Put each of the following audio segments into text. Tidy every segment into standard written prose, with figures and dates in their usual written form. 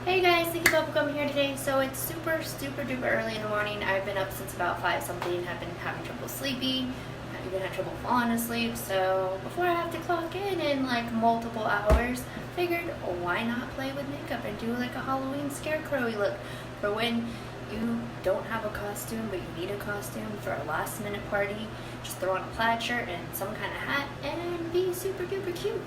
Hey guys, Thinky Bubblegum here today. So it's super duper early in the morning. I've been up since about 5 something, have been having trouble sleeping, I've even had trouble falling asleep. So before I have to clock in like multiple hours, figured why not play with makeup and do like a Halloween scarecrowy look for when you don't have a costume but you need a costume for a last minute party. Just throw on a plaid shirt and some kind of hat and be super duper cute.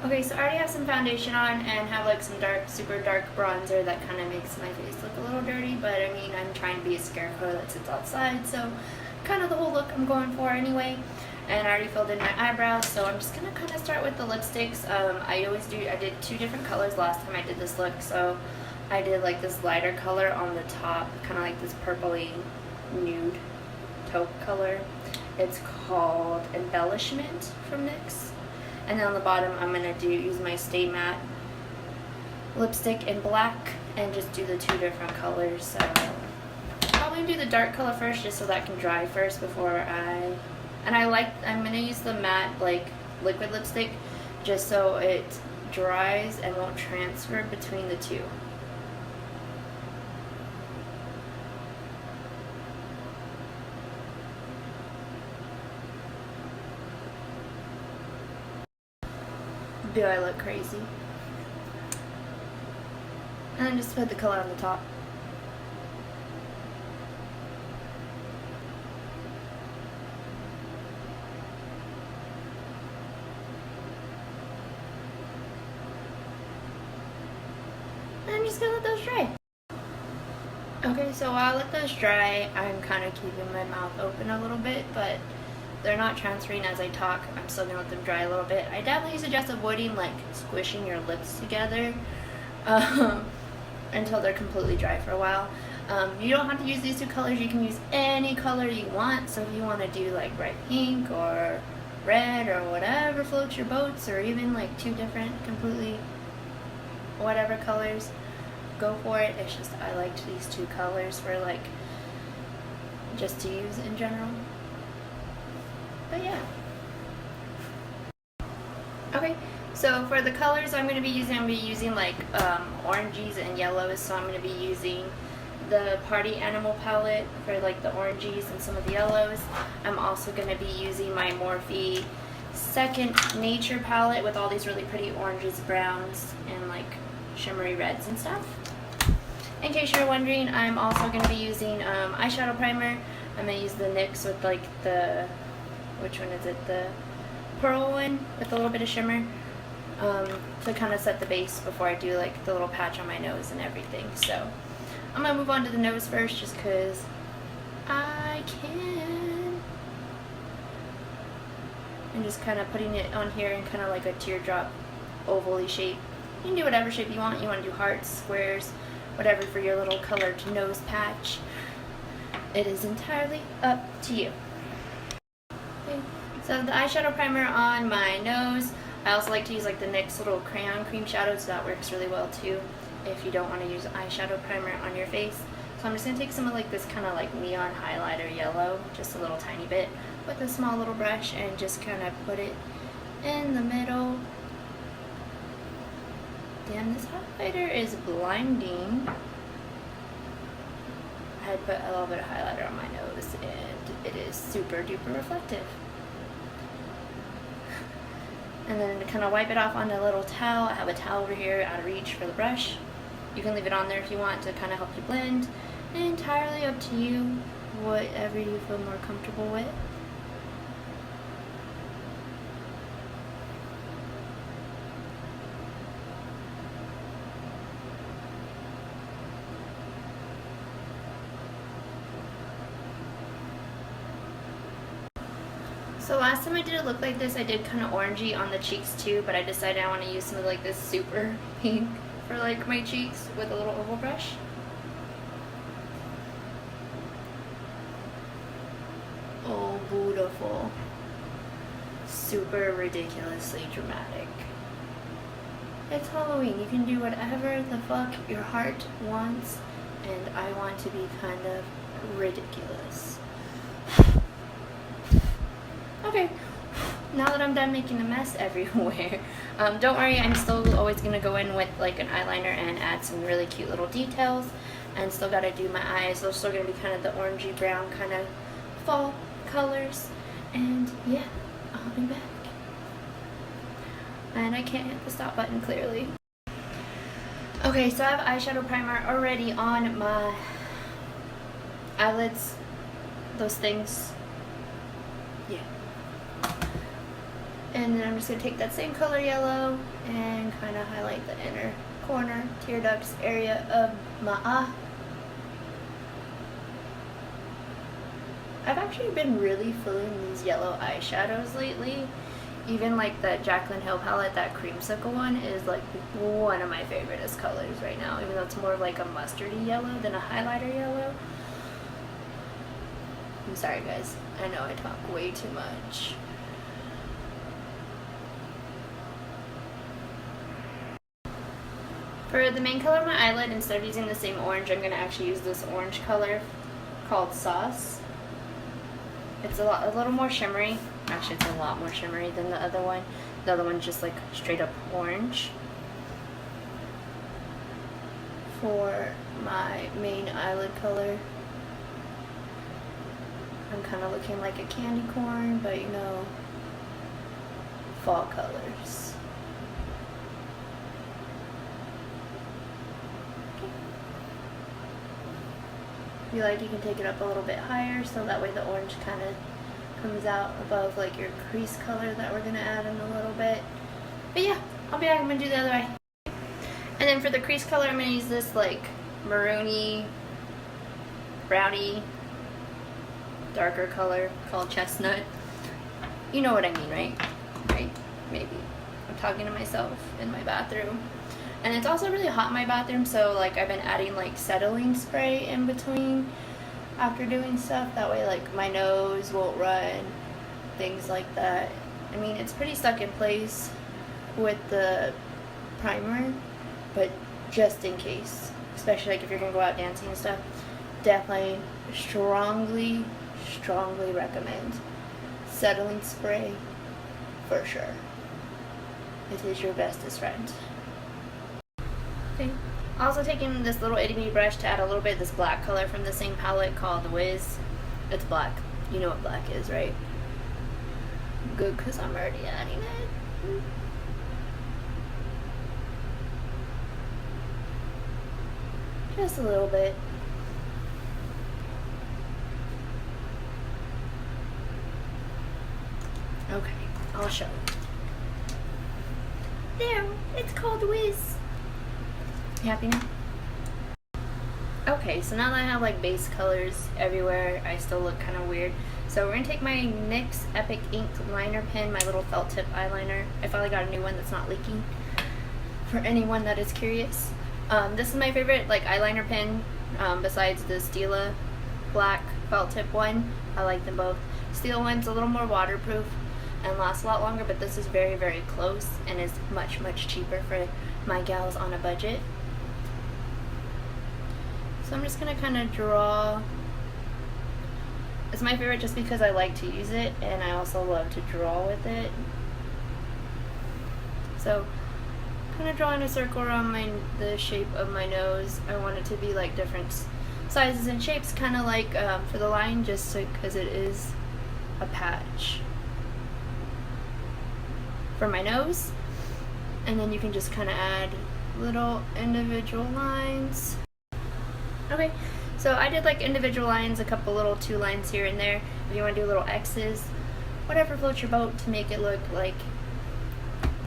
Okay, so I already have some foundation on and have like some super dark bronzer that kind of makes my face look a little dirty, but I mean, I'm trying to be a scarecrow that sits outside, so kind of the whole look I'm going for anyway. And I already filled in my eyebrows, so I'm just gonna kind of start with the lipsticks. I did 2 different colors last time I did this look, so I did like this lighter color on the top, kind of like this purpley nude taupe color. It's called Embellishment from NYX. And then on the bottom, I'm going to use my Stay Matte lipstick in black and just do the 2 different colors. So probably do the dark color first just so that can dry first before I'm going to use the matte like liquid lipstick just so it dries and won't transfer between the 2. Do I look crazy? And then just put the color on the top. And I'm just gonna let those dry. Okay, so while I let those dry, I'm kind of keeping my mouth open a little bit, but they're not transferring as I talk. I'm still gonna let them dry a little bit. I definitely suggest avoiding like squishing your lips together until they're completely dry for a while. You don't have to use these 2 colors. You can use any color you want. So if you want to do like bright pink or red or whatever floats your boats, or even like 2 different completely whatever colors, go for it. It's just I liked these 2 colors for like just to use in general. But yeah. Okay, so for the colors I'm going to be using like oranges and yellows. So I'm going to be using the Party Animal palette for like the oranges and some of the yellows. I'm also going to be using my Morphe Second Nature palette with all these really pretty oranges, browns, and like shimmery reds and stuff. In case you're wondering, I'm also going to be using eyeshadow primer. I'm going to use the NYX with like the, which one is it? The pearl one with a little bit of shimmer to kind of set the base before I do like the little patch on my nose and everything. So I'm going to move on to the nose first just because I can. And just kind of putting it on here in kind of like a teardrop oval-y shape. You can do whatever shape you want. You want to do hearts, squares, whatever for your little colored nose patch. It is entirely up to you. So the eyeshadow primer on my nose, I also like to use like the NYX little crayon cream shadow, so that works really well too if you don't want to use eyeshadow primer on your face. So I'm just going to take some of like this kind of like neon highlighter yellow, just a little tiny bit, with a small little brush and just kind of put it in the middle. Damn, this highlighter is blinding. I had put a little bit of highlighter on my nose and it is super duper reflective. And then to kind of wipe it off on a little towel. I have a towel over here out of reach for the brush. You can leave it on there if you want to kind of help you blend. Entirely up to you, whatever you feel more comfortable with. So last time I did a look like this, I did kind of orangey on the cheeks too, but I decided I want to use some of like this super pink for like my cheeks with a little oval brush. Oh, beautiful. Super ridiculously dramatic. It's Halloween. You can do whatever the fuck your heart wants, and I want to be kind of ridiculous. Okay, now that I'm done making a mess everywhere, Don't worry, I'm still always going to go in with like an eyeliner and add some really cute little details. And still got to do my eyes. Those are still going to be kind of the orangey brown kind of fall colors. And yeah, I'll be back. And I can't hit the stop button clearly. Okay, so I have eyeshadow primer already on my eyelids. Those things. Yeah. And then I'm just going to take that same color yellow and kind of highlight the inner corner, tear ducts area of my eye. I've actually been really feeling these yellow eyeshadows lately. Even like the Jaclyn Hill palette, that creamsicle one, is like one of my favoriteest colors right now. Even though it's more like a mustardy yellow than a highlighter yellow. I'm sorry guys, I know I talk way too much. For the main color of my eyelid, instead of using the same orange, I'm going to actually use this orange color called Sauce. It's a little more shimmery. Actually, it's a lot more shimmery than the other one. The other one's just like straight up orange. For my main eyelid color, I'm kind of looking like a candy corn, but you know, fall colors. If you like, you can take it up a little bit higher, so that way the orange kind of comes out above like your crease color that we're going to add in a little bit. But yeah, I'll be back. I'm going to do the other eye. And then for the crease color, I'm going to use this like maroony, browny, darker color called Chestnut. You know what I mean, right? Right? Maybe. I'm talking to myself in my bathroom. And it's also really hot in my bathroom, so like I've been adding like settling spray in between after doing stuff. That way like my nose won't run, things like that. I mean, it's pretty stuck in place with the primer, but just in case, especially like if you're gonna go out dancing and stuff, definitely strongly recommend settling spray for sure. It is your bestest friend. Okay. Also taking this little itty bitty brush to add a little bit of this black color from the same palette called The Wiz. It's black. You know what black is, right? Good, because I'm already adding it. Just a little bit. Okay, I'll show you. There, it's called Wiz. You happy now? Okay, so now that I have like base colors everywhere, I still look kind of weird. So we're going to take my NYX Epic Ink liner pen, my little felt tip eyeliner. I finally got a new one that's not leaking, for anyone that is curious. This is my favorite like eyeliner pen, besides the Stila black felt tip one. I like them both. Stila one's a little more waterproof and lasts a lot longer, but this is very close and is much cheaper for my gals on a budget. So I'm just going to kind of draw. It's my favorite just because I like to use it, and I also love to draw with it. So kind of drawing a circle around the shape of my nose. I want it to be like different sizes and shapes, kind of like for the line, just because it is a patch for my nose. And then you can just kind of add little individual lines. Okay, so I did like individual lines, a couple little 2 lines here and there. If you want to do little X's, whatever floats your boat to make it look like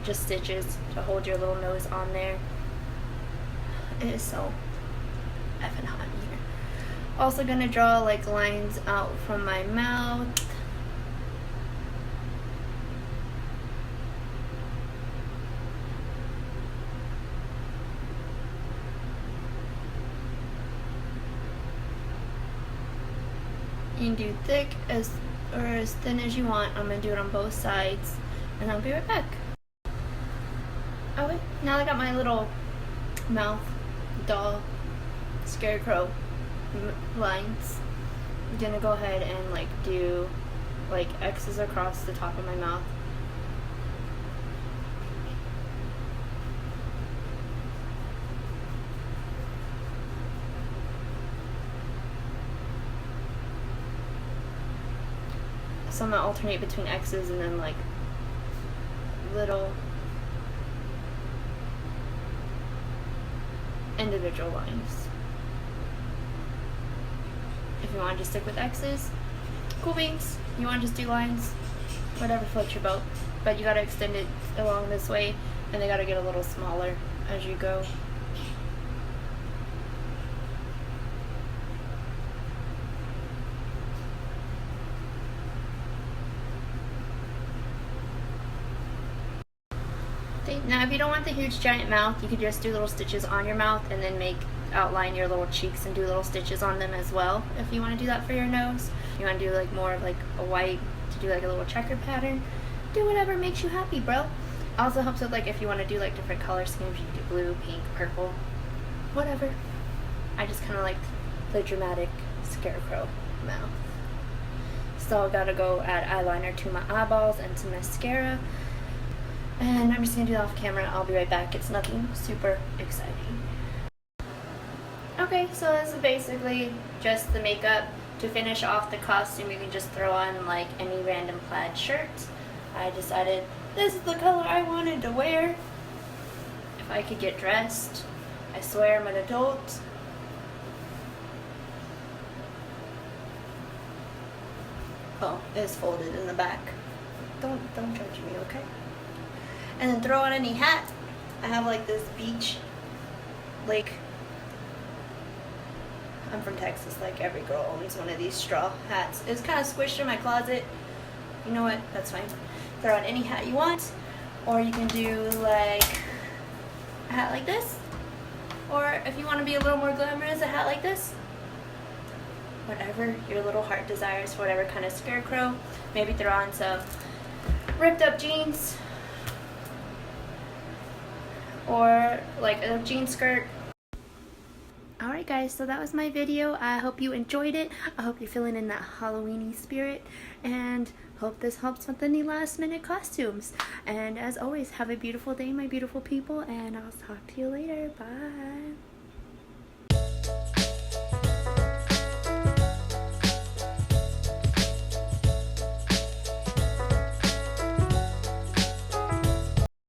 just stitches to hold your little nose on there. It is so effing hot in here. Also gonna draw like lines out from my mouth. You can do thick or as thin as you want. I'm going to do it on both sides, and I'll be right back. Okay, now I got my little mouth doll scarecrow lines. I'm going to go ahead and like do like X's across the top of my mouth. So I'm gonna alternate between X's and then like little individual lines. If you want to just stick with X's, cool beans. You want to just do lines, whatever floats your boat. But you gotta extend it along this way, and they gotta get a little smaller as you go. Now if you don't want the huge giant mouth, you could just do little stitches on your mouth and then outline your little cheeks and do little stitches on them as well if you want to do that for your nose. You want to do like more of like a white to do like a little checkered pattern. Do whatever makes you happy, bro. Also helps with like if you want to do like different color schemes, you can do blue, pink, purple, whatever. I just kind of like the dramatic scarecrow mouth. So I gotta go add eyeliner to my eyeballs and some mascara. And I'm just going to do that off camera. I'll be right back. It's nothing super exciting. Okay, so this is basically just the makeup. To finish off the costume, you can just throw on like any random plaid shirt. I decided this is the color I wanted to wear. If I could get dressed. I swear I'm an adult. Oh, it's folded in the back. Don't judge me, okay? And then throw on any hat. I have like this beach lake. I'm from Texas, like every girl owns one of these straw hats. It's kind of squished in my closet. You know what? That's fine. Throw on any hat you want. Or you can do like a hat like this. Or if you want to be a little more glamorous, a hat like this. Whatever your little heart desires for whatever kind of scarecrow. Maybe throw on some ripped up jeans. Or like a jean skirt. Alright guys, so that was my video. I hope you enjoyed it. I hope you're feeling in that Halloween-y spirit, and hope this helps with any last minute costumes. And as always, have a beautiful day, my beautiful people, and I'll talk to you later. Bye.